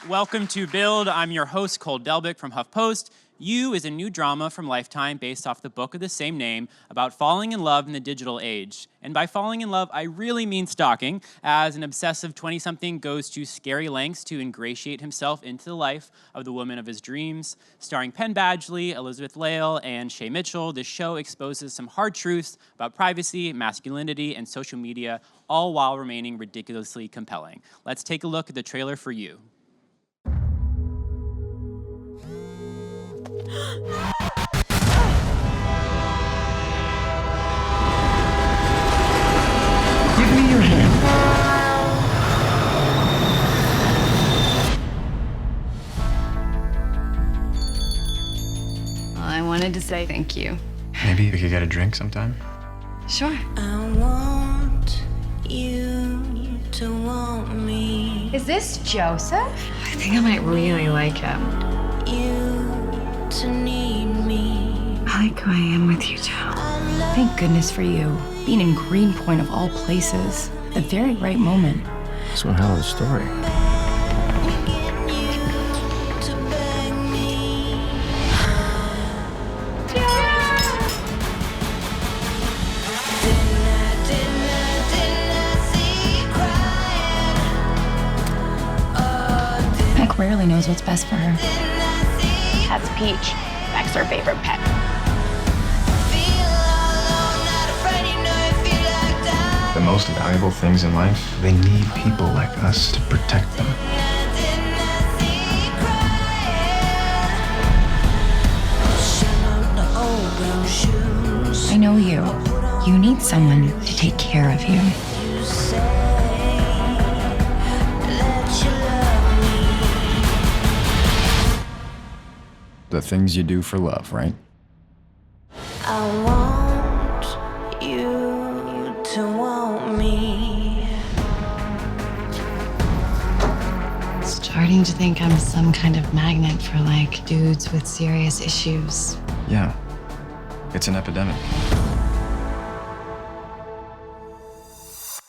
Welcome to Build. I'm your host, Cole Delbick from HuffPost. You is a new drama from Lifetime based off the book of the same name about falling in love in the digital age. And by falling in love, I really mean stalking, as an obsessive 20-something goes to scary lengths to ingratiate himself into the life of the woman of his dreams. Starring Penn, Badgley, Elizabeth Lail, and Shay Mitchell, this show exposes some hard truths about privacy, masculinity, and social media, all while remaining ridiculously compelling. Let's take a look at the trailer for you. Give me your hand. I wanted to say thank you. Maybe we could get a drink sometime? Sure. I want you to want me. Is this Joseph? I think I might really like him. You to need me. I like who I am with you, Joe. Thank goodness for you. Being in Greenpoint of all places. The very right moment. It's one hell of a story. Getting you to beg me. Didn't I see you crying? Beck rarely knows what's best for her. Didn't I see you That's Peach. Beck's her favorite pet. feel all alone, not afraid, you know you feel like dying. The most valuable things in life, they need people like us to protect them. Didn't I see you crying? Shine on the old brown shoes. I know you. You need someone to take care of you. You say that you love me. The things you do for love, right? I want you to want me. Starting to think I'm some kind of magnet for, like, dudes with serious issues. Yeah. It's an epidemic.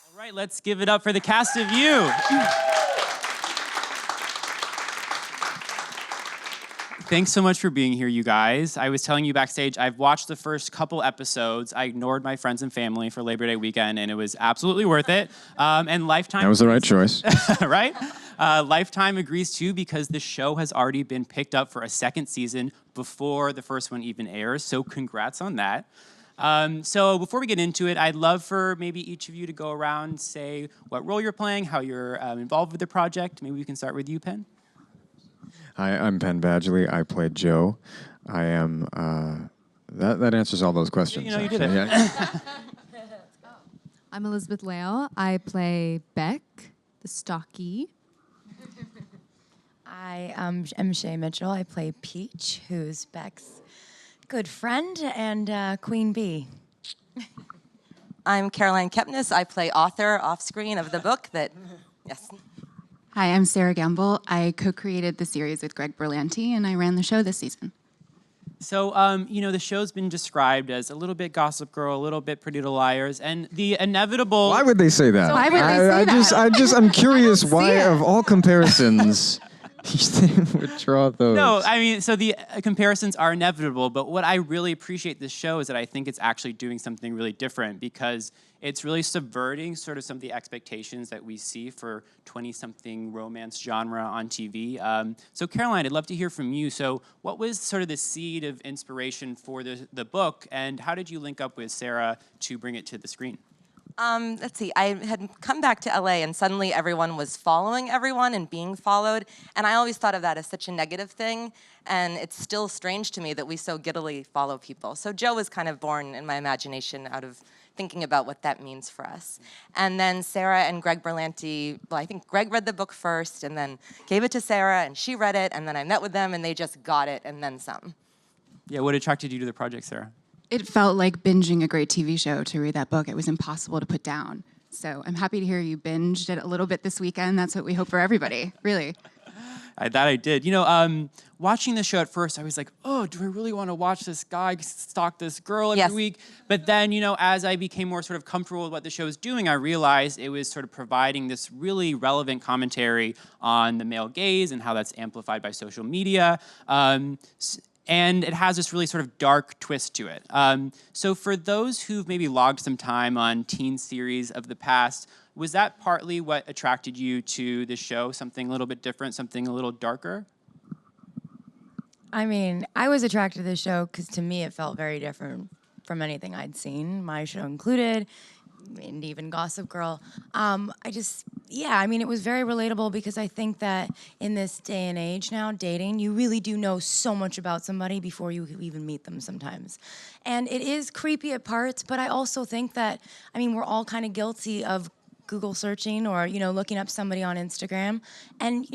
All right, let's give it up for the cast of You. Thanks so much for being here, you guys. I was telling you backstage, I've watched the first couple episodes. I ignored my friends and family for Labor Day weekend, and it was absolutely worth it. And Lifetime... That was the right choice. right? Lifetime agrees too, because the show has already been picked up for a second season before the first one even airs, so congrats on that. So before we get into it, I'd love for maybe each of you to go around, say what role you're playing, how you're involved with the project. Maybe we can start with you, Penn. Hi, I'm Penn Badgley. I play Joe. I am, that answers all those questions. You know, you did actually. it. Yeah. I'm Elizabeth Lail. I play Beck, the stocky. I am Shay Mitchell. I play Peach, who's Beck's good friend and Queen Bee. I'm Caroline Kepnes. I play author off-screen of the book that, yes. Hi, I'm Sera. I co-created the series with Greg Berlanti, and I ran the show this season. So, you know, the show's been described as a little bit Gossip Girl, a little bit Pretty Little Liars, and the inevitable... Why would they say that? Why would they say that? I'm curious why, of all comparisons, they would draw those. No, I mean, so the comparisons are inevitable, but what I really appreciate this show is that I think it's actually doing something really different, because it's really subverting sort of some of the expectations that we see for 20-something romance genre on TV. So Caroline, I'd love to hear from you. So what was sort of the seed of inspiration for the book, and how did you link up with Sera to bring it to the screen? Let's see, I had come back to LA and suddenly everyone was following everyone and being followed. And I always thought of that as such a negative thing. And it's still strange to me that we so giddily follow people. So Joe was kind of born in my imagination out of thinking about what that means for us. And then Sera and Greg Berlanti, well, I think Greg read the book first and then gave it to Sera and she read it. And then I met with them and they just got it and then some. Yeah, what attracted you to the project, Sera? It felt like binging a great TV show to read that book. It was impossible to put down. So I'm happy to hear you binged it a little bit this weekend. That's what we hope for everybody, really. That I did. Watching the show at first, I was like, oh, do I really want to watch this guy stalk this girl every Yes. week? But then, as I became more sort of comfortable with what the show was doing, I realized it was sort of providing this really relevant commentary on the male gaze and how that's amplified by social media. And it has this really sort of dark twist to it. So for those who've maybe logged some time on teen series of the past, was that partly what attracted you to the show? Something a little bit different, something a little darker? I mean, I was attracted to the show because to me it felt very different from anything I'd seen, my show included, and even Gossip Girl. It was very relatable because I think that in this day and age now, dating, you really do know so much about somebody before you even meet them sometimes. And it is creepy at parts, but I also think that, we're all kind of guilty of Google searching or, looking up somebody on Instagram and,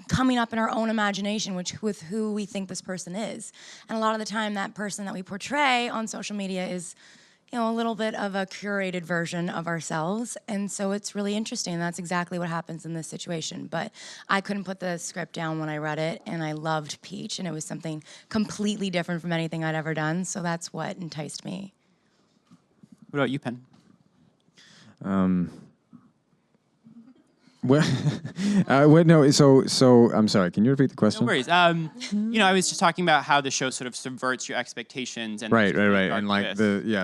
coming up in our own imagination with who we think this person is. And a lot of the time that person that we portray on social media is, a little bit of a curated version of ourselves. And so it's really interesting. That's exactly what happens in this situation. But I couldn't put the script down when I read it, and I loved Peach, and it was something completely different from anything I'd ever done. So that's what enticed me. What about you, Penn? Well, no. So I'm sorry. Can you repeat the question? No worries. I was just talking about how the show sort of subverts your expectations and Right, and like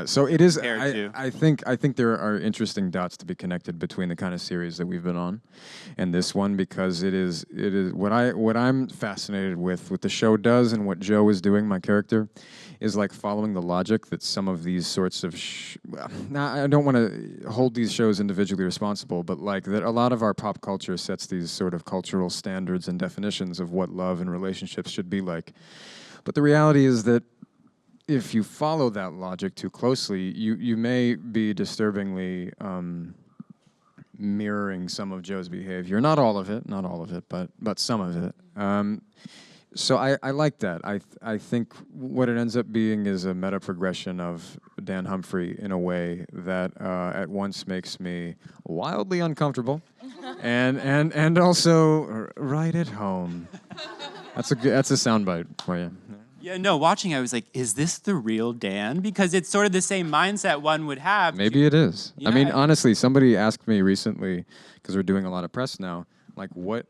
So it is. compared to- I think there are interesting dots to be connected between the kind of series that we've been on, and this one because it is what I'm fascinated with what the show does and what Joe is doing. My character is like following the logic that some of these sorts of. I don't want to hold these shows individually responsible, but like that a lot of our pop culture sets these sort of cultural standards and definitions of what love and relationships should be like. But the reality is that if you follow that logic too closely, you may be disturbingly mirroring some of Joe's behavior. Not all of it, but some of it. So I like that. I think what it ends up being is a meta progression of Dan Humphrey in a way that at once makes me wildly uncomfortable, and also right at home. That's a soundbite for you. Yeah, no, watching, I was like, is this the real Dan? Because it's sort of the same mindset one would have. Maybe it is. Yeah. I mean, honestly, somebody asked me recently, because we're doing a lot of press now, like what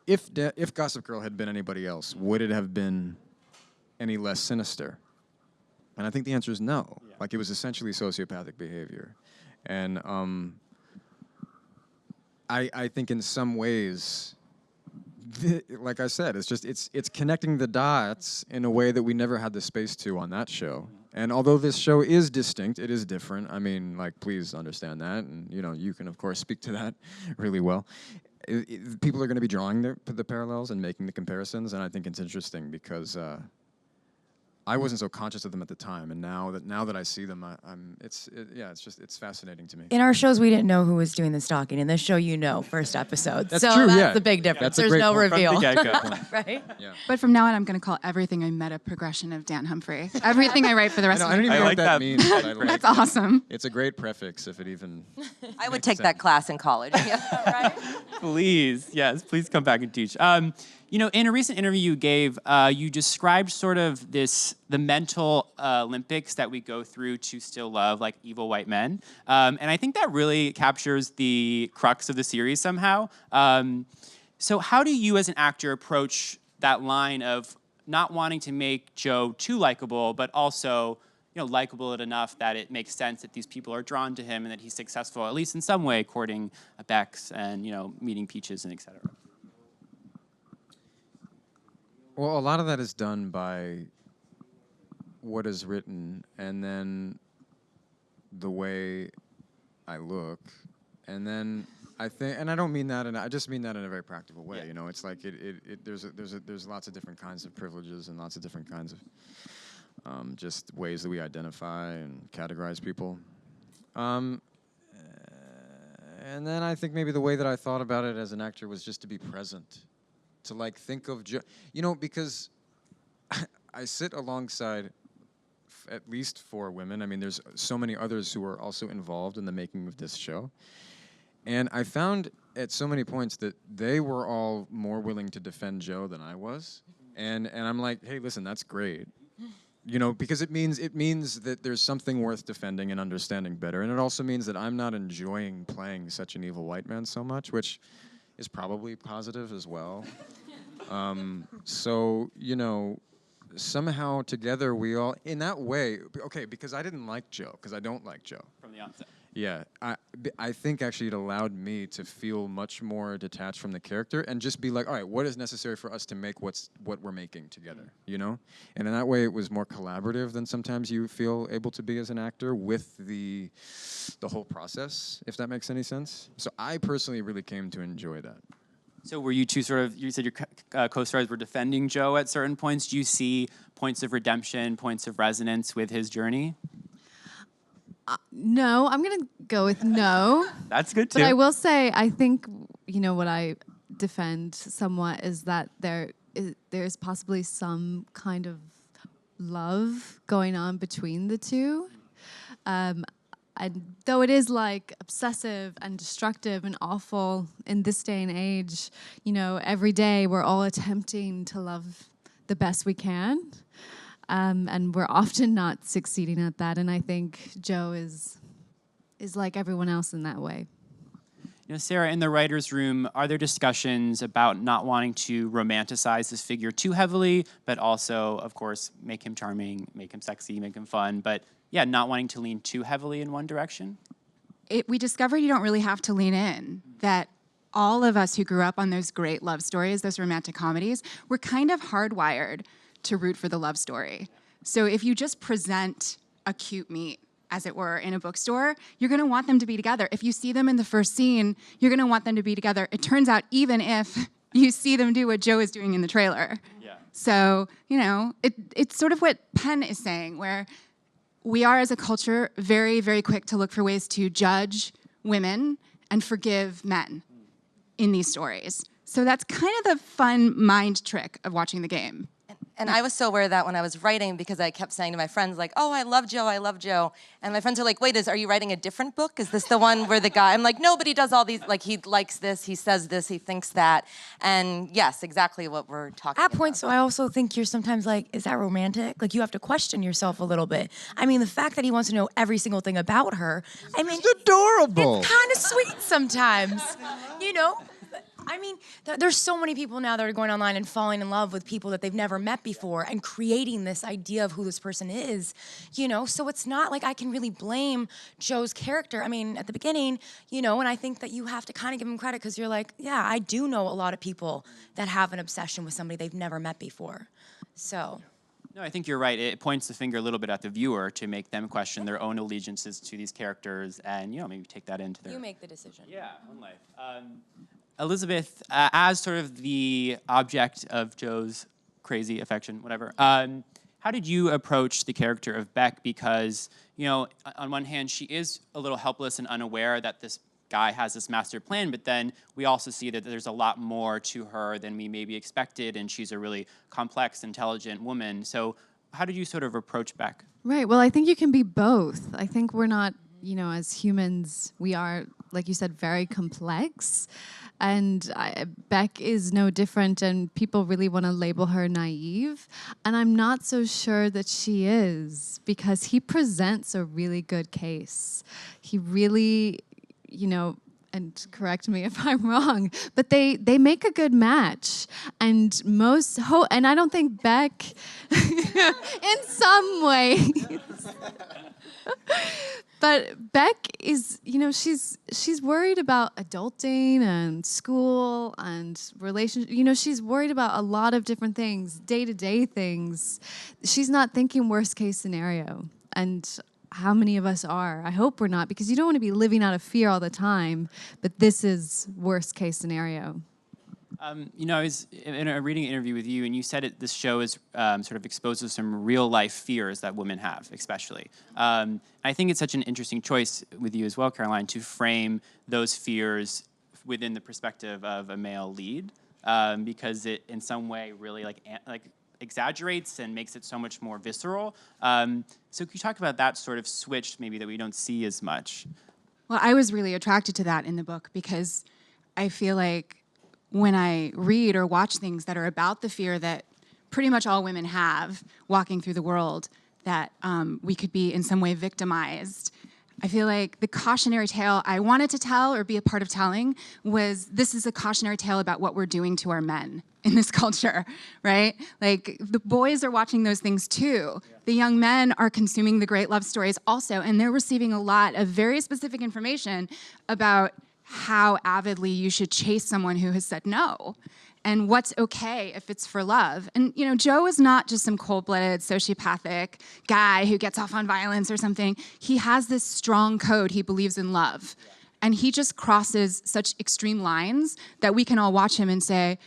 if Gossip Girl had been anybody else, would it have been any less sinister? And I think the answer is no. Yeah. Like, it was essentially sociopathic behavior. And I think in some ways, like I said, it's connecting the dots in a way that we never had the space to on that show. And although this show is distinct, it is different. I mean, like, please understand that. And, you can, of course, speak to that really well. People are going to be drawing the parallels and making the comparisons, and I think it's interesting because I wasn't so conscious of them at the time, and now that I see them, it's fascinating to me. In our shows, we didn't know who was doing the stalking. In this show, first episode. That's so true, that's yeah. the big difference. That's a There's great no point. reveal. From the get-go. Right? Yeah. But from now on, I'm going to call everything a meta progression of Dan Humphrey. Everything I write for the rest of I don't my even know I what like that that. means. But I like That's it. awesome. It's a great prefix if it even. I would makes take that sense. class in college. Yeah, right? Please, yes, please come back and teach. In a recent interview you gave, you described sort of the mental Olympics that we go through to still love, like evil white men. And I think that really captures the crux of the series somehow. So how do you as an actor approach that line of not wanting to make Joe too likable, but also likable enough that it makes sense that these people are drawn to him and that he's successful, at least in some way, courting Beck's and, meeting Peaches and et cetera? Well, a lot of that is done by what is written, and then the way I look, and then I think, and I don't mean that, I just mean that in a very practical way. Yeah. It's like there's lots of different kinds of privileges and lots of different kinds of just ways that we identify and categorize people. And then I think maybe the way that I thought about it as an actor was just to be present. To like think of, because I sit alongside at least 4 women. I mean, there's so many others who are also involved in the making of this show. And I found at so many points that they were all more willing to defend Joe than I was. And I'm like, hey, listen, that's great. You know, because it means that there's something worth defending and understanding better. And it also means that I'm not enjoying playing such an evil white man so much, which is probably positive as well. So, you know, somehow together we all, in that way, okay, because I didn't like Joe, because I don't like Joe. From the onset. Yeah, I think actually it allowed me to feel much more detached from the character and just be like, all right, what is necessary for us to make what we're making together, you know? And in that way, it was more collaborative than sometimes you feel able to be as an actor with the whole process, if that makes any sense. So I personally really came to enjoy that. So were you two sort of, you said your co-stars were defending Joe at certain points. Do you see points of redemption, points of resonance with his journey? No, I'm going to go with no. That's good too. But I will say, I think, you know, what I defend somewhat is that there's possibly some kind of love going on between the two. And though it is like obsessive and destructive and awful in this day and age, you know, every day we're all attempting to love the best we can. And we're often not succeeding at that. And I think Joe is like everyone else in that way. You know, Sera, in the writer's room, are there discussions about not wanting to romanticize this figure too heavily, but also, of course, make him charming, make him sexy, make him fun, but yeah, not wanting to lean too heavily in one direction? We discovered you don't really have to lean in, that all of us who grew up on those great love stories, those romantic comedies, we're kind of hardwired to root for the love story. So if you just present a cute meet, as it were, in a bookstore, you're gonna want them to be together. If you see them in the first scene, you're gonna want them to be together. It turns out even if you see them do what Joe is doing in the trailer. Yeah. So, you know, it's sort of what Penn is saying, where we are as a culture very, very quick to look for ways to judge women and forgive men in these stories. So that's kind of the fun mind trick of watching the game. And I was so aware of that when I was writing, because I kept saying to my friends, like, oh, I love Joe, I love Joe. And my friends are like, wait, are you writing a different book? Is this the one where the guy, I'm like, no, but he does all these, like, he likes this, he says this, he thinks that. And yes, exactly what we're talking about. At points, so I also think you're sometimes like, is that romantic? Like, you have to question yourself a little bit. I mean, the fact that he wants to know every single thing about her, I mean, It's adorable. it's kind of sweet sometimes, you know? I mean, there's so many people now that are going online and falling in love with people that they've never met before and creating this idea of who this person is, you know? So it's not like I can really blame Joe's character. I mean, at the beginning, you know, and I think that you have to kind of give him credit because you're like, yeah, I do know a lot of people that have an obsession with somebody they've never met before. So. No, I think you're right. It points the finger a little bit at the viewer to make them question their own allegiances to these characters and, you know, maybe take that into their... You make the decision. Yeah, own life. Elizabeth, as sort of the object of Joe's crazy affection, whatever, how did you approach the character of Beck? Because, you know, on one hand, she is a little helpless and unaware that this guy has this master plan, but then we also see that there's a lot more to her than we maybe expected, and she's a really complex, intelligent woman. So how did you sort of approach Beck? Right. Well, I think you can be both. I think we're not, you know, as humans, we are, like you said, very complex. And Beck is no different, and people really want to label her naive. And I'm not so sure that she is, because he presents a really good case. He really, you know, and correct me if I'm wrong, but they make a good match. And and I don't think Beck, in some ways, but Beck is, you know, she's worried about adulting and school and relationship. You know, she's worried about a lot of different things, day-to-day things. She's not thinking worst case scenario. And how many of us are? I hope we're not, because you don't want to be living out of fear all the time, but this is worst case scenario. You know, I was reading an interview with you, and you said this show is sort of exposes some real-life fears that women have, especially. I think it's such an interesting choice with you as well, Caroline, to frame those fears within the perspective of a male lead, because it, in some way, really like exaggerates and makes it so much more visceral. So could you talk about that sort of switch, maybe, that we don't see as much? Well, I was really attracted to that in the book because I feel like when I read or watch things that are about the fear that pretty much all women have walking through the world, that we could be in some way victimized, I feel like the cautionary tale I wanted to tell or be a part of telling was this is a cautionary tale about what we're doing to our men in this culture, right? Like the boys are watching those things too. Yeah. The young men are consuming the great love stories also, and they're receiving a lot of very specific information about how avidly you should chase someone who has said no. And what's okay if it's for love. And, you know, Joe is not just some cold-blooded, sociopathic guy who gets off on violence or something. He has this strong code. He believes in love. And he just crosses such extreme lines that we can all watch him and say,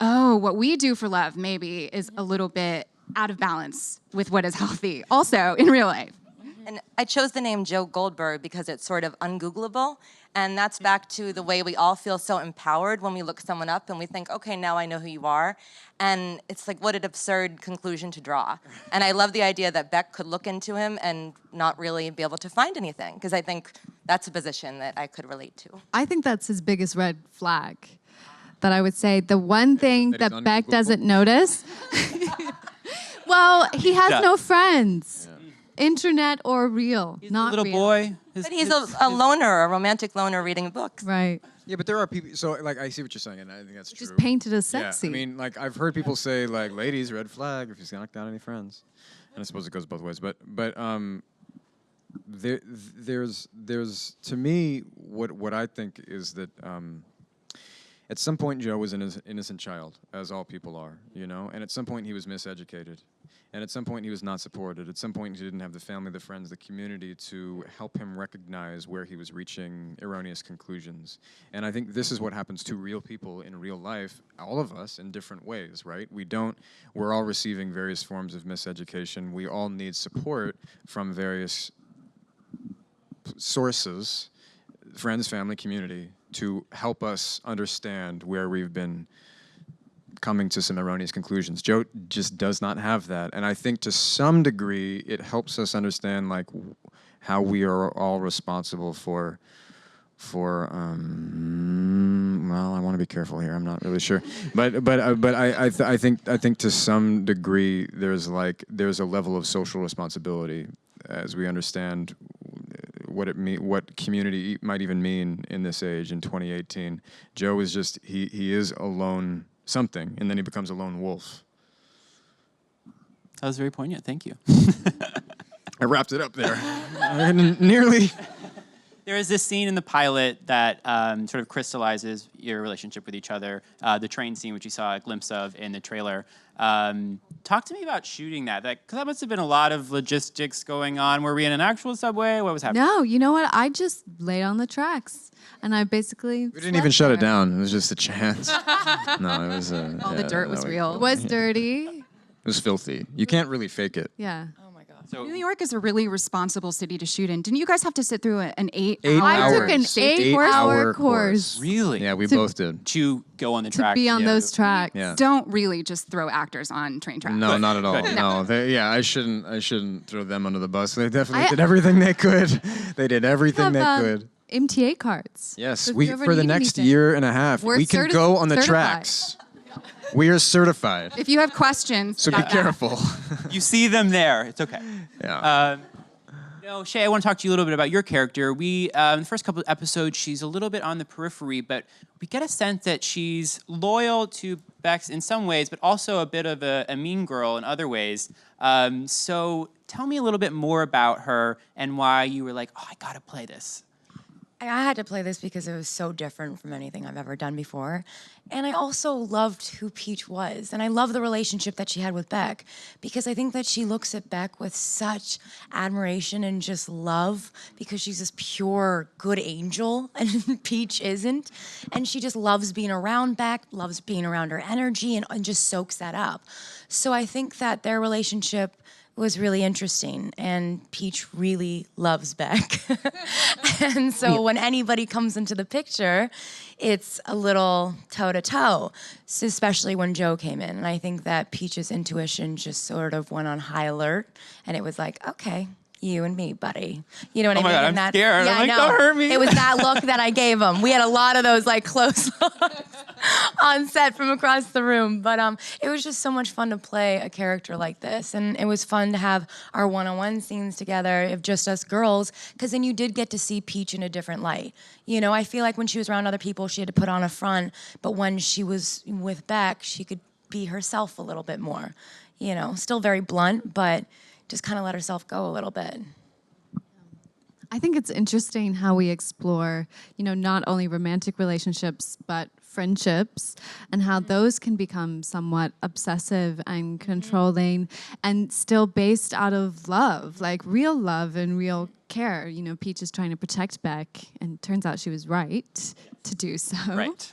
oh, what we do for love maybe is a little bit out of balance with what is healthy, also in real life. And I chose the name Joe Goldberg because it's sort of ungoogleable. And that's back to the way we all feel so empowered when we look someone up and we think, okay, now I know who you are. And it's like, what an absurd conclusion to draw. And I love the idea that Beck could look into him and not really be able to find anything, because I think that's a position that I could relate to. I think that's his biggest red flag. That I would say the one thing that Beck doesn't notice. Well, he has no friends. Yeah. Internet or real, he's not a little real. boy. But he's a loner, a romantic loner reading books. Right. Yeah, but there are people. So, like, I see what you're saying, and I think that's true. Just painted as sexy. Yeah, I mean, like, I've heard people say, like, ladies, red flag if he's knocked down any friends, and I suppose it goes both ways. But there's to me what I think is that at some point Joe was an innocent child, as all people are, you know, and at some point he was miseducated. And at some point, he was not supported. At some point, he didn't have the family, the friends, the community to help him recognize where he was reaching erroneous conclusions. And I think this is what happens to real people in real life, all of us in different ways, right? We're all receiving various forms of miseducation. We all need support from various sources, friends, family, community, to help us understand where we've been coming to some erroneous conclusions. Joe just does not have that. And I think to some degree, it helps us understand like how we are all responsible for well, I want to be careful here. I'm not really sure. But I think to some degree, there's a level of social responsibility as we understand what community might even mean in this age in 2018. Joe is just, he is alone something, and then he becomes a lone wolf. That was very poignant. Thank you. I wrapped it up there. Nearly. There is this scene in the pilot that sort of crystallizes your relationship with each other. The train scene, which you saw a glimpse of in the trailer. Talk to me about shooting that. Because that must have been a lot of logistics going on. Were we in an actual subway? What was happening? No, you know what? I just laid on the tracks. And I basically We didn't even shut it down. It was just a chance. No, it was... All the dirt was real. It was dirty. It was filthy. You can't really fake it. Yeah. So New York is a really responsible city to shoot in. Didn't you guys have to sit through an 8 8 hour? I took an hours. 8-hour course. really? Yeah, we both did. To go on the To track. be on those tracks. Yeah. Don't really just throw actors on train tracks. No, not at all. No, I shouldn't throw them under the bus. They definitely did everything they could. They did everything they could. MTA cards. Yes, So if you ever for the need next anything. year and a half, We're we can go on the certified. tracks. We are certified. If you have questions, So be about that. careful. You see them there. It's okay. Yeah. Shay, I want to talk to you a little bit about your character. We, in the first couple of episodes, she's a little bit on the periphery, but we get a sense that she's loyal to Beck in some ways, but also a bit of a mean girl in other ways. So tell me a little bit more about her and why you were like, oh, I got to play this. I had to play this because it was so different from anything I've ever done before. And I also loved who Peach was. And I love the relationship that she had with Beck because I think that she looks at Beck with such admiration and just love because she's this pure good angel and Peach isn't. And she just loves being around Beck, loves being around her energy and just soaks that up. So I think that their relationship was really interesting, and Peach really loves Beck. And so when anybody comes into the picture, it's a little toe-to-toe, so especially when Joe came in. And I think that Peach's intuition just sort of went on high alert, and it was like, okay, you and me, buddy. You know what I Oh my mean? God, And I'm scared. Yeah, I'm like, I know. don't hurt me. It was that look that I gave him. We had a lot of those like close looks on set from across the room. But it was just so much fun to play a character like this. And it was fun to have our one-on-one scenes together of just us girls, because then you did get to see Peach in a different light. You know, I feel like when she was around other people, she had to put on a front. But when she was with Beck, she could be herself a little bit more. You know, still very blunt, but just kind of let herself go a little bit. I think it's interesting how we explore, you know, not only romantic relationships, but friendships, and how those can become somewhat obsessive and controlling and still based out of love, like real love and real care. You know, Peach is trying to protect Beck, and turns out she was right to do so. Right.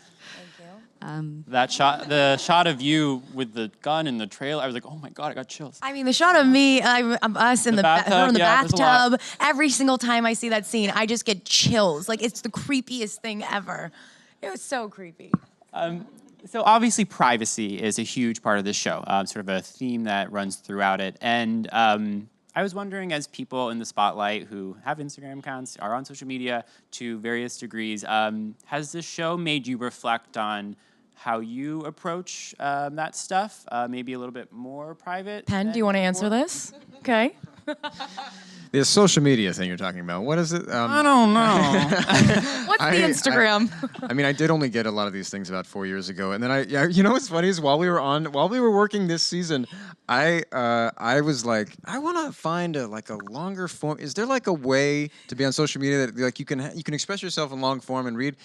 That shot, the shot of you with the gun in the trailer, I was like, oh my God, I got chills. I mean, the shot of me, us in The her bathtub, in the yeah, there's a lot. bathtub, every single time I see that scene, I just get chills. Like, it's the creepiest thing ever. It was so creepy. So obviously privacy is a huge part of this show, sort of a theme that runs throughout it. And I was wondering, as people in the spotlight who have Instagram accounts, are on social media to various degrees, has this show made you reflect on how you approach that stuff, maybe a little bit more private? Penn, do you want to answer this? Okay. The social media thing you're talking about. What is it? I don't know. What's the Instagram? I mean, I did only get a lot of these things about 4 years ago, and then you know what's funny is while we were working this season, I was like, I want to find a longer form. Is there like a way to be on social media that like you can express yourself in long form and read?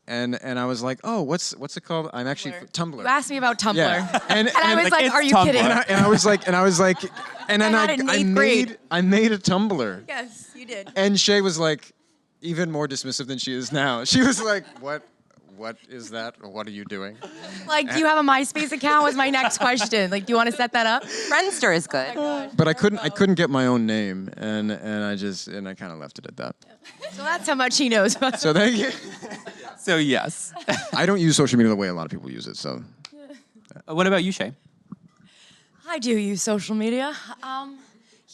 And I was like, oh, what's it called? I'm actually Tumblr. You asked me about Tumblr. Yeah. And I was like, are you Tumblr. kidding? And I was like, and then had it in eighth grade. I made a Tumblr. Yes, you did. And Shay was like, even more dismissive than she is now. She was like, what is that? Or what are you doing? Like, do you have a MySpace account was my next question. Like, do you want to set that up? Friendster is good. But I couldn't get my own name, and I kind of left it at that. So that's how much he knows about So thank you. So yes. I don't use social media the way a lot of people use it. So What about you, Shay? I do use social media.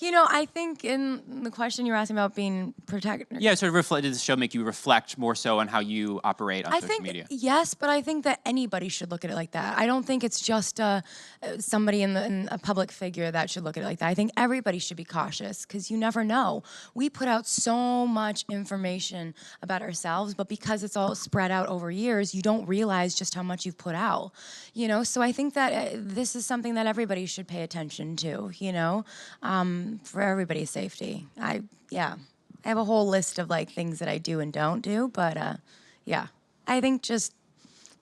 You know, I think in the question you're asking about being protected. Yeah, sort of did the show make you reflect more so on how you operate on I social think media? yes, but I think that anybody should look at it like that. I don't think it's just somebody in a public figure that should look at it like that. I think everybody should be cautious because you never know. We put out so much information about ourselves, but because it's all spread out over years, you don't realize just how much you've put out. You know, so I think that this is something that everybody should pay attention to. You know. For everybody's safety. I have a whole list of like things that I do and don't do, but I think just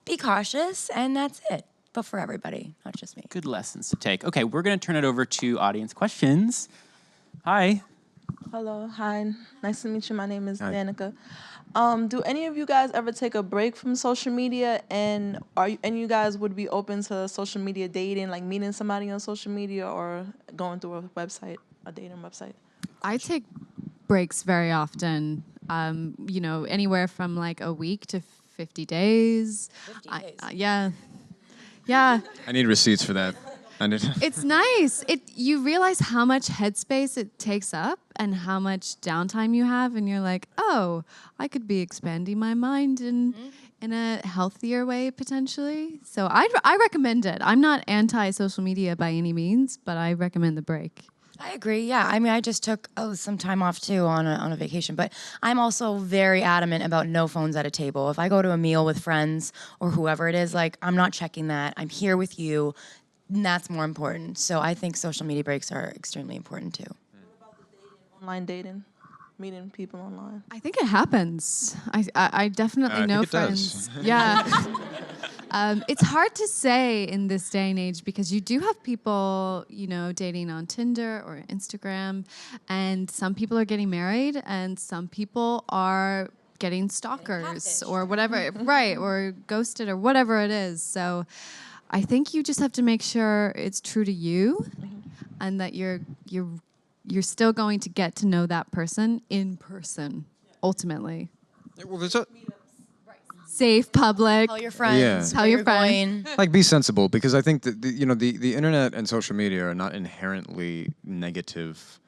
be cautious and that's it. But for everybody, not just me. Good lessons to take. Okay, we're going to turn it over to audience questions. Hi. Hello, hi. Nice to meet you. My name is Hi. Danica. Do any of you guys ever take a break from social media, and you guys would be open to social media dating, like meeting somebody on social media or going through a dating website? I take breaks very often, you know, anywhere from like a week to 50 days. 50 days. Yeah. Yeah. I need receipts for that. It's nice. You realize how much headspace it takes up and how much downtime you have, and you're like, oh, I could be expanding my mind in a healthier way potentially. So I recommend it. I'm not anti-social media by any means, but I recommend the break. I agree. Yeah. I mean, I just took some time off too on a vacation, but I'm also very adamant about no phones at a table. If I go to a meal with friends or whoever it is, like I'm not checking that. I'm here with you. And that's more important. So I think social media breaks are extremely important too. What about the online dating, meeting people online? I think it happens. I definitely know think it friends. does. Yeah. It's hard to say in this day and age because you do have people, you know, dating on Tinder or Instagram, and some people are getting married and some people are getting stalkers or whatever, right, or ghosted or whatever it is. So I think you just have to make sure it's true to you and that you're still going to get to know that person in person, ultimately. Well, there's a Safe, public. Tell your friends. Yeah. Tell your friends. Like, be sensible, because I think that the internet and social media are not inherently negative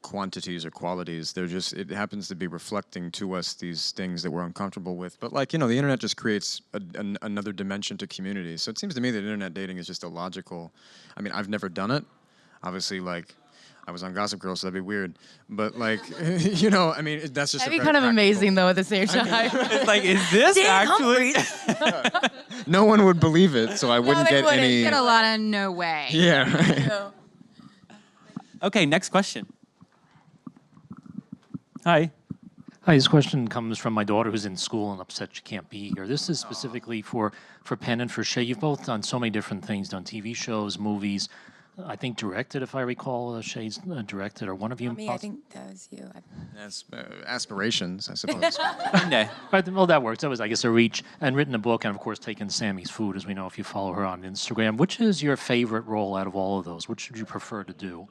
quantities or qualities. They're just, it happens to be reflecting to us these things that we're uncomfortable with. But like, the internet just creates another dimension to community. So it seems to me that internet dating is just a logical, I mean, I've never done it. Obviously, like, I was on Gossip Girl, so that'd be weird. But like, I mean, that's just That'd be kind of amazing though at the same time. It's like, is this actually? No one would believe it, so I wouldn't get wouldn't. any. Get a lot of no way. Yeah. Right. No. Okay, next question. Hi. Hi, this question comes from my daughter who's in school and upset she can't be here. This is specifically for Penn and for Shay. You've both done so many different things, done TV shows, movies. I think directed, if I recall, Shay's directed, or one of you. Not me, I think that was you. Aspirations, I suppose. Monday. Right, well, that works. That was, I guess, a reach. And written a book, and of course, taken Sammy's Food, as we know if you follow her on Instagram. Which is your favorite role out of all of those? Which would you prefer to do?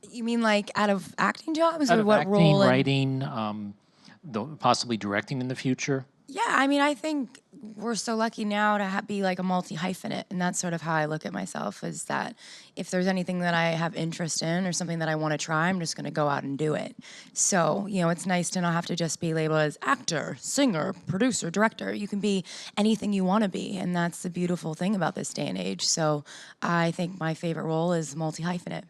You mean like out of acting jobs, Out or of what acting, role? writing, possibly directing in the future? Yeah, I mean, I think we're so lucky now to be like a multi-hyphenate, and that's sort of how I look at myself, is that if there's anything that I have interest in or something that I want to try, I'm just going to go out and do it. So, it's nice to not have to just be labeled as actor, singer, producer, director. You can be anything you want to be, and that's the beautiful thing about this day and age. So I think my favorite role is multi-hyphenate.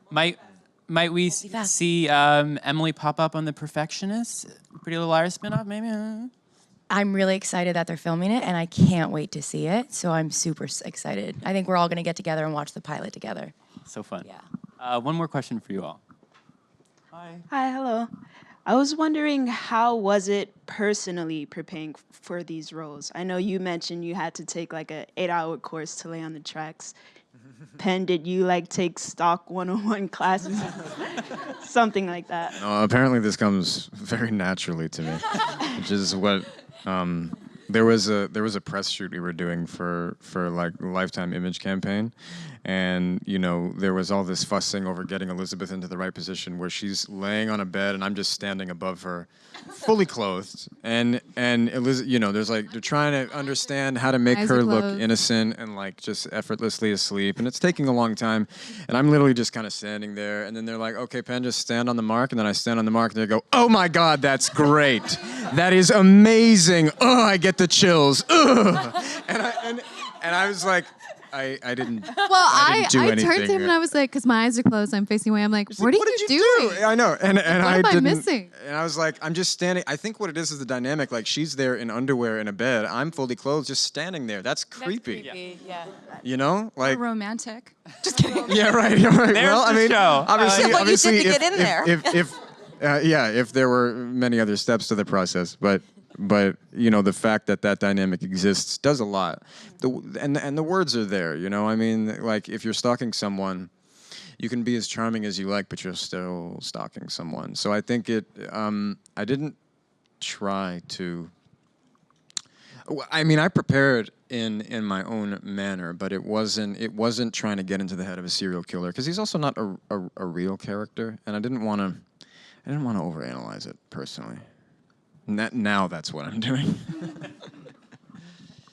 Might we see Emily pop up on The Perfectionist? Pretty Little Liars spinoff, maybe? I'm really excited that they're filming it, and I can't wait to see it. So I'm super excited. I think we're all going to get together and watch the pilot together. So fun. Yeah. One more question for you all. Hi, hello. I was wondering, how was it personally preparing for these roles? I know you mentioned you had to take like an 8-hour course to lay on the tracks. Penn, did you take stock 101 classes? Something like that. No, apparently this comes very naturally to me, which is what there was a press shoot we were doing for like the Lifetime image campaign, and there was all this fussing over getting Elizabeth into the right position where she's laying on a bed and I'm just standing above her, fully clothed, and Elizabeth, there's they're trying to understand how to make her look innocent and just effortlessly asleep, and it's taking a long time, and I'm literally just kind of standing there, and then they're like, okay, Penn, just stand on the mark, and then I stand on the mark, and they go, oh my God, that's great, that is amazing, oh, I get the chills, ugh. And I was like, I didn't. Well, I I anything. turned to him and I was like, because my eyes are closed, I'm facing away. I'm like, what are you doing? I know, and what I am I didn't. missing? And I was like, I'm just standing. I think what it is the dynamic. Like she's there in underwear in a bed. I'm fully clothed, just standing there. That's creepy. Or romantic. Just kidding. Yeah, right. Well, I mean, show. obviously, you did to get in there. if there were many other steps to the process, but the fact that dynamic exists does a lot. And the words are there, I mean, if you're stalking someone, you can be as charming as you like, but you're still stalking someone. So I think I didn't try to. I mean, I prepared in my own manner, but it wasn't trying to get into the head of a serial killer, because he's also not a real character, and I didn't want to overanalyze it personally. Now that's what I'm doing.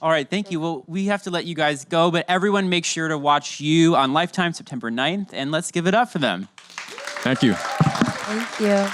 All right, thank you. Well, we have to let you guys go, but everyone make sure to watch You on Lifetime September 9th, and let's give it up for them. Thank you. Thank you.